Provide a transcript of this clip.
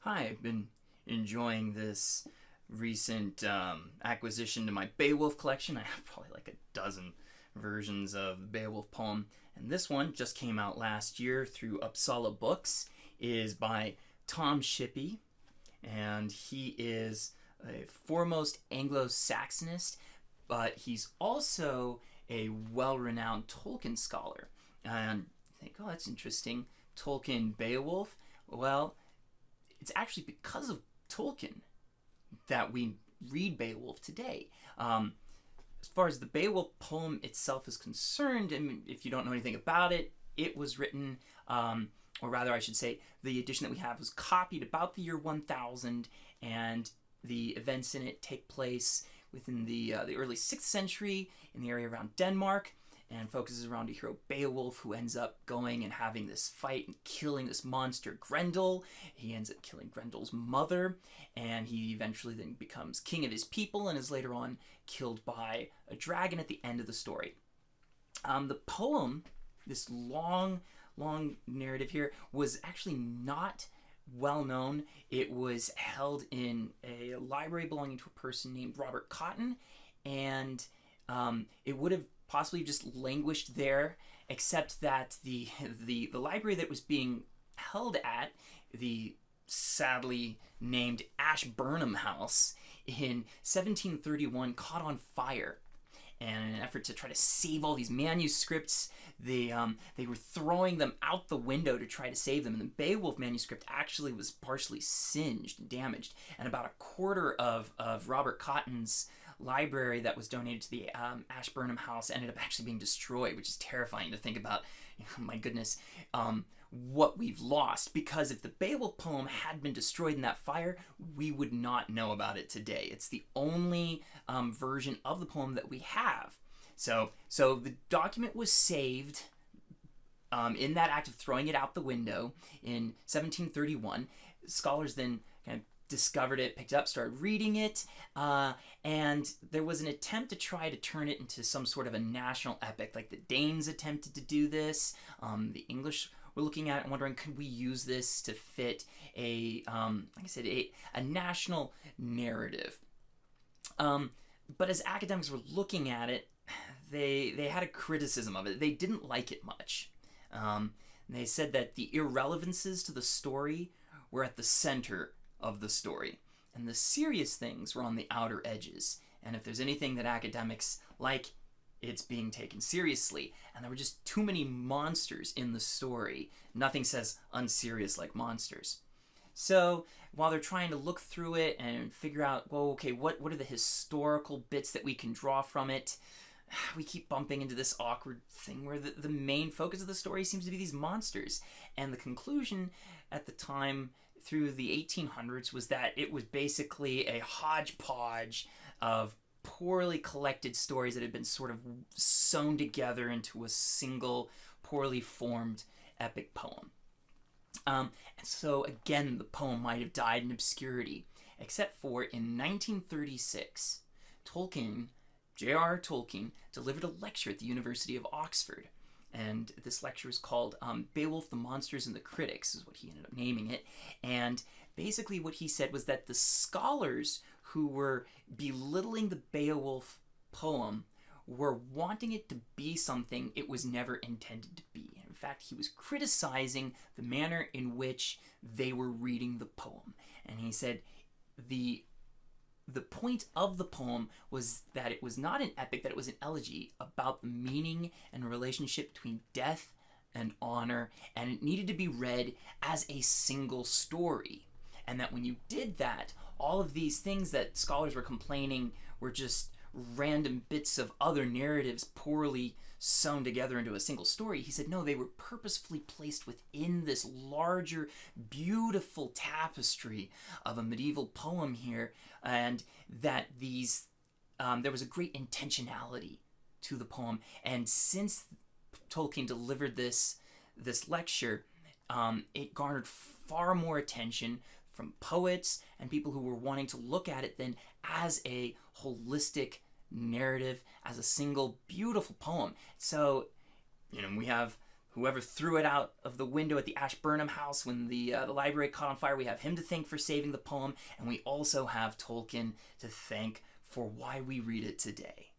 Hi, I've been enjoying this recent acquisition to my Beowulf collection. I have probably like a dozen versions of the Beowulf poem, and this one just came out last year through Uppsala Books. Is by Tom Shippey, and he is a foremost Anglo-Saxonist, but he's also a well-renowned Tolkien scholar. And I think, oh, that's interesting. Tolkien Beowulf. Well, it's actually because of Tolkien that we read Beowulf today. As far as the Beowulf poem itself is concerned, I mean, if you don't know anything about it, it was written, or rather, I should say, the edition that we have was copied about the year 1000, and the events in it take place within the early 6th century in the area around Denmark, and focuses around a hero Beowulf who ends up going and having this fight and killing this monster Grendel. He ends up killing Grendel's mother, and he eventually then becomes king of his people and is later on killed by a dragon at the end of the story. The poem, this long narrative here, was actually not well known. It was held in a library belonging to a person named Robert Cotton, and it would have possibly just languished there, except that the library that was being held at, the sadly named Ashburnham House, in 1731 caught on fire. And in an effort to try to save all these manuscripts, they were throwing them out the window to try to save them. And the Beowulf manuscript actually was partially singed and damaged. And about a quarter of Robert Cotton's library that was donated to the Ashburnham House ended up actually being destroyed, which is terrifying to think about. My goodness, what we've lost. Because if the Beowulf poem had been destroyed in that fire, we would not know about it today. It's the only version of the poem that we have. So the document was saved in that act of throwing it out the window in 1731. Scholars then kind of discovered it, picked it up, started reading it, and there was an attempt to try to turn it into some sort of a national epic. Like the Danes attempted to do this. The English were looking at it and wondering, could we use this to fit like I said, a national narrative? But as academics were looking at it, they had a criticism of it. They didn't like it much. They said that the irrelevances to the story were at the center of the story, and the serious things were on the outer edges. And if there's anything that academics like, it's being taken seriously. And there were just too many monsters in the story. Nothing says unserious like monsters. So while they're trying to look through it and figure out, well, okay, what are the historical bits that we can draw from it, we keep bumping into this awkward thing where the main focus of the story seems to be these monsters. And the conclusion at the time through the 1800s was that it was basically a hodgepodge of poorly collected stories that had been sort of sewn together into a single poorly formed epic poem. And so again, the poem might have died in obscurity, except for in 1936, J.R.R. Tolkien, delivered a lecture at the University of Oxford. And this lecture is called Beowulf, the Monsters and the Critics, is what he ended up naming it. And basically what he said was that the scholars who were belittling the Beowulf poem were wanting it to be something it was never intended to be. In fact, he was criticizing the manner in which they were reading the poem. And he said the point of the poem was that it was not an epic, that it was an elegy about the meaning and relationship between death and honor, and it needed to be read as a single story. And that when you did that, all of these things that scholars were complaining were just random bits of other narratives poorly sewn together into a single story. He said, no, they were purposefully placed within this larger, beautiful tapestry of a medieval poem here, and that these there was a great intentionality to the poem. And since Tolkien delivered this lecture, it garnered far more attention from poets and people who were wanting to look at it then as a holistic narrative, as a single beautiful poem. So, we have whoever threw it out of the window at the Ashburnham house when the library caught on fire. We have him to thank for saving the poem, and we also have Tolkien to thank for why we read it today.